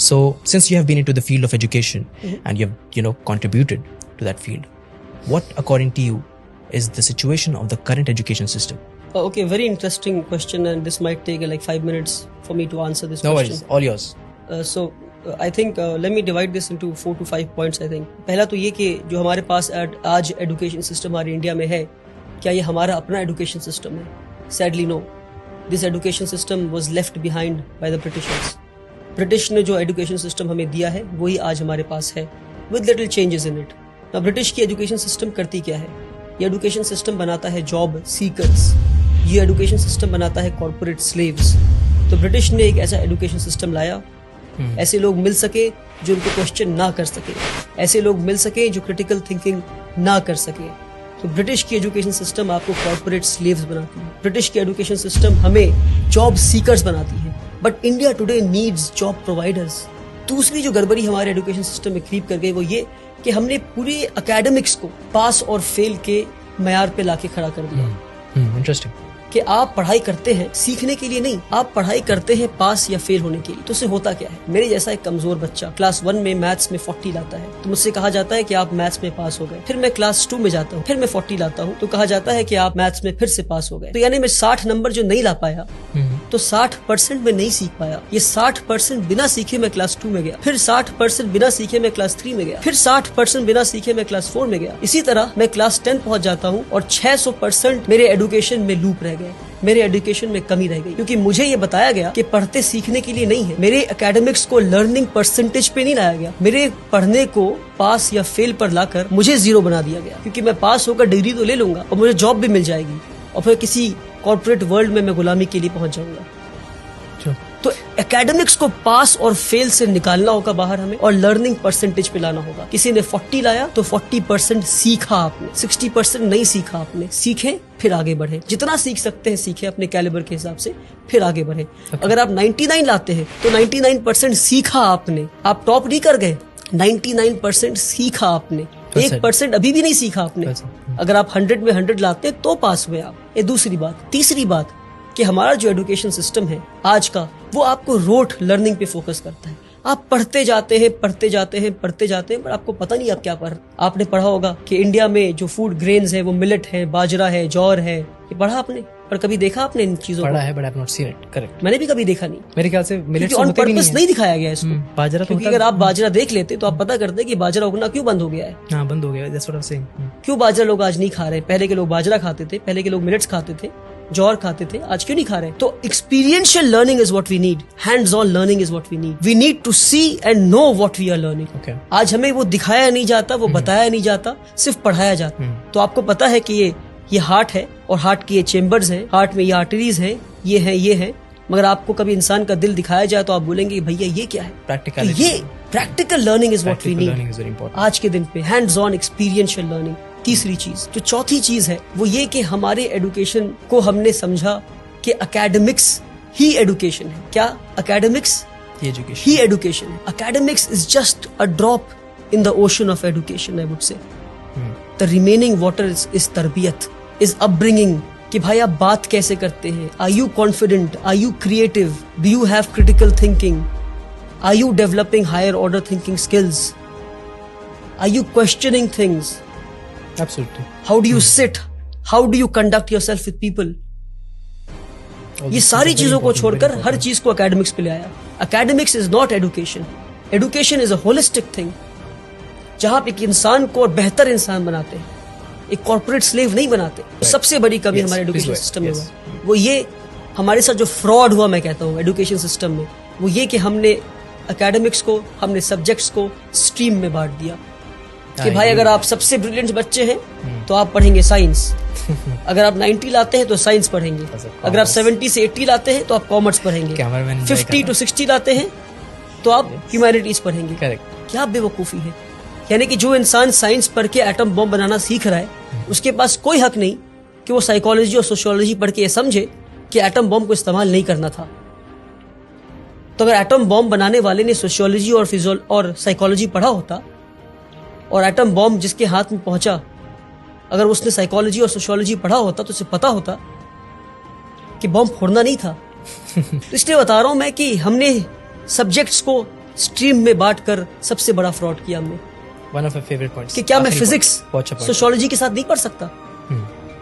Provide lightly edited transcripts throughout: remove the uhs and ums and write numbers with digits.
So since you have been into the field of education and you have contributed to that field, what according to you is the situation of the current education system? Okay, very interesting question, and this might take like 5 minutes for me to answer this No question. worries, all yours. I think let me divide this into 4 to 5 points. I think पहला तो ये कि जो हमारे पास आज education system हमारे India में है, क्या ये हमारा अपना एजुकेशन सिस्टम है? Sadly no. This education system was left behind by the Britishers. British ने जो एजुकेशन सिस्टम हमें दिया है वही आज हमारे पास है, with little changes in it. Now British की एजुकेशन सिस्टम करती क्या है? ये एजुकेशन सिस्टम बनाता है जॉब सीकर्स, ये एजुकेशन सिस्टम बनाता है कॉर्पोरेट स्लेव्स. तो ब्रिटिश ने एक ऐसा एजुकेशन सिस्टम लाया, ऐसे लोग मिल सके जो उनको क्वेश्चन ना कर सके, ऐसे लोग मिल सके जो क्रिटिकल थिंकिंग ना कर सके. तो ब्रिटिश की एजुकेशन सिस्टम आपको कॉर्पोरेट स्लेव्स बनाती है, ब्रिटिश की एजुकेशन सिस्टम हमें जॉब सीकर्स बनाती है. But India today needs job providers. दूसरी जो गड़बड़ी हमारे एजुकेशन सिस्टम में क्रीप कर गई वो ये कि हमने पूरी एकेडमिक्स को पास और फेल के मयार पे लाके खड़ा कर दिया. इंटरेस्टिंग. कि आप पढ़ाई करते हैं सीखने के लिए नहीं, आप पढ़ाई करते हैं पास या फेल होने के लिए. तो उससे होता क्या है? मेरे जैसा एक कमजोर बच्चा क्लास 1 में मैथ्स में 40 लाता है तो मुझसे कहा जाता है कि आप मैथ्स में पास हो गए. फिर मैं क्लास 2 में जाता हूँ, फिर मैं 40 लाता हूँ तो कहा जाता है कि आप मैथ्स में फिर से पास हो गए. तो यानी मैं 60 नंबर जो नहीं ला पाया तो 60% में नहीं सीख पाया. ये 60% बिना सीखे मैं क्लास 2 में गया, फिर 60% बिना सीखे मैं क्लास 3 में गया, फिर 60% बिना सीखे मैं क्लास 4 में गया. इसी तरह मैं क्लास 10 पहुंच जाता हूँ और 600% मेरे एजुकेशन में लूप रह गए, मेरे एजुकेशन में कमी रह गई. क्योंकि मुझे ये बताया गया कि पढ़ते सीखने के लिए नहीं है. मेरे एकेडमिक्स को लर्निंग परसेंटेज पे नहीं लाया गया, मेरे पढ़ने को पास या फेल पर लाकर मुझे 0 बना दिया गया. क्योंकि मैं पास होकर डिग्री तो ले लूंगा और मुझे जॉब भी मिल जाएगी और फिर किसी कॉर्पोरेट वर्ल्ड में मैं गुलामी के लिए पहुंच जाऊंगा. तो एकेडमिक्स को पास और फेल से निकालना होगा बाहर हमें और लर्निंग परसेंटेज पे लाना होगा. किसी ने 40 लाया तो 40% सीखा आपने, 60% नहीं सीखा आपने. सीखे फिर आगे बढ़े, जितना सीख सकते हैं सीखे अपने कैलिबर के हिसाब से, फिर आगे बढ़े. अगर आप 99 लाते हैं तो 99% सीखा आपने, आप टॉप नहीं कर गए. 99% सीखा आपने, 1% अभी भी नहीं सीखा आपने. अगर आप 100 में 100 लाते हैं तो पास हुए आप. ये दूसरी बात. तीसरी बात कि हमारा जो एजुकेशन सिस्टम है आज का वो आपको रोट लर्निंग पे फोकस करता है. आप पढ़ते जाते हैं पर आपको पता नहीं आप क्या पढ़. आपने पढ़ा होगा कि इंडिया में जो फूड ग्रेन्स है वो मिलेट है, बाजरा है, जौर है. ये पढ़ा आपने, पर कभी देखा आपने इन चीजों को? पढ़ा है but I have not seen it. Correct. मैंने भी कभी देखा नहीं. मेरे ख्याल से मिलेट ऑन पर्पस नहीं दिखाया गया इसको. बाजरा क्योंकि अगर आप बाजरा देख लेते तो आप पता करते कि बाजरा उगना क्यों बंद हो गया है. हाँ, बंद हो गया. That's what I am saying. क्यों बाजरा लोग आज नहीं खा रहे? पहले के लोग बाजरा खाते थे, पहले के लोग मिलेट्स खाते थे, जौर खाते थे, आज क्यों नहीं खा रहे? तो experiential learning is what we need, hands on learning is what we need. We need to see and know what we are learning. आज हमें वो दिखाया नहीं जाता, वो बताया नहीं जाता, सिर्फ पढ़ाया जाता. तो आपको पता है कि ये हार्ट है और हार्ट की ये चेम्बर्स हैं, हार्ट में ये आर्टरीज हैं, ये है. मगर आपको कभी इंसान का दिल दिखाया जाए तो आप बोलेंगे भैया ये क्या है? प्रैक्टिकलिटी. ये practical learning is what we need आज के दिन पे. Hands on experiential learning. तीसरी चीज, जो चौथी चीज है वो ये कि हमारे एजुकेशन को हमने समझा कि एकेडमिक्स ही एजुकेशन है. क्या? एकेडमिक्स ही एजुकेशन है. Academics is just a drop in the ocean of education. I would say the remaining water is तरबियत, इज अपब्रिंगिंग. कि भाई आप बात कैसे करते हैं? Are you confident? Are you creative? Do you have critical thinking? Are you developing higher order thinking skills? Are you questioning things? Absolutely. How do you sit? How do you conduct yourself with people? ये सारी चीजों को छोड़कर हर चीज को academics पे ले आया. Academics is not education. Education is a holistic thing जहां पे एक इंसान को बेहतर इंसान बनाते हैं, एक कॉर्पोरेट स्लेव नहीं बनाते. सबसे बड़ी कमी हमारे एजुकेशन सिस्टम में हुआ वो ये, हमारे साथ जो फ्रॉड हुआ मैं कहता हूँ एजुकेशन सिस्टम में, वो ये कि हमने एकेडमिक्स को, हमने सब्जेक्ट्स को स्ट्रीम में बांट दिया. कि भाई अगर आप सबसे ब्रिलियंट बच्चे हैं तो आप पढ़ेंगे साइंस. अगर आप 90 लाते हैं तो साइंस पढ़ेंगे. अगर आप 70 से 80 लाते हैं तो आप कॉमर्स पढ़ेंगे. 50 to 60 लाते हैं तो आप ह्यूमैनिटीज पढ़ेंगे. क्या बेवकूफी है. यानी कि जो इंसान साइंस पढ़ के एटम बॉम्ब बनाना सीख रहा है उसके पास कोई हक नहीं कि वो साइकोलॉजी और सोशियोलॉजी पढ़ के ये समझे कि एटम बॉम्ब को इस्तेमाल नहीं करना था. तो अगर एटम बॉम्ब बनाने वाले ने सोशियोलॉजी और साइकोलॉजी पढ़ा होता और एटम बॉम्ब जिसके हाथ में पहुंचा, अगर उसने साइकोलॉजी और सोशियोलॉजी पढ़ा होता तो उसे पता होता कि बॉम्ब फोड़ना नहीं था. तो इसलिए बता रहा हूं मैं कि हमने सब्जेक्ट्स को स्ट्रीम में बांटकर सबसे बड़ा फ्रॉड किया हमने। One of my favorite points. कि क्या मैं आखिरी फिजिक्स point. बहुत अच्छा point. सोशियोलॉजी के साथ नहीं पढ़ सकता?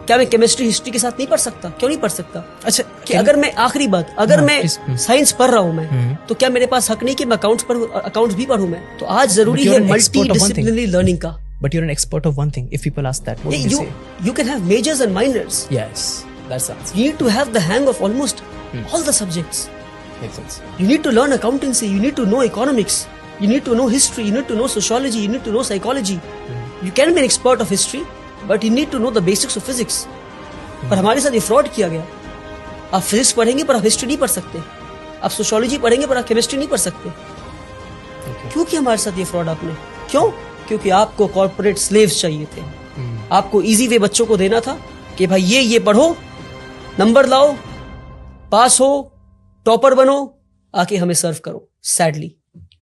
क्या मैं केमिस्ट्री हिस्ट्री के साथ नहीं पढ़ सकता? क्यों नहीं पढ़ सकता? अच्छा, कि अगर मैं आखिरी बात, अगर मैं साइंस पढ़ रहा हूं मैं, तो क्या मेरे पास हक नहीं कि मैं अकाउंट्स भी पढ़ूं मैं? तो आज जरूरी है मल्टी डिसिप्लिनरी लर्निंग का। But you're an expert of one thing. If people ask that, what would you say? You can have majors and minors. Yes, that's answer. You need to have the hang of almost all the subjects. Makes sense. You need to learn accountancy. You need to know economics. You need to know history. You need to know sociology. You need to know psychology. You can be an expert of history, but you need to know the basics of physics. पर हमारे साथ ये fraud किया गया। आप physics पढ़ेंगे पर आप हिस्ट्री नहीं पढ़ सकते, आप सोशियोलॉजी पढ़ेंगे पर आप केमिस्ट्री नहीं पढ़ सकते। क्यों किया हमारे साथ ये फ्रॉड आपने? क्यों? क्योंकि आपको कॉर्पोरेट स्लेव्स चाहिए थे। आपको इजी वे बच्चों को देना था कि भाई ये पढ़ो, नंबर लाओ, पास हो, टॉपर बनो, आके हमें सर्व करो। सैडली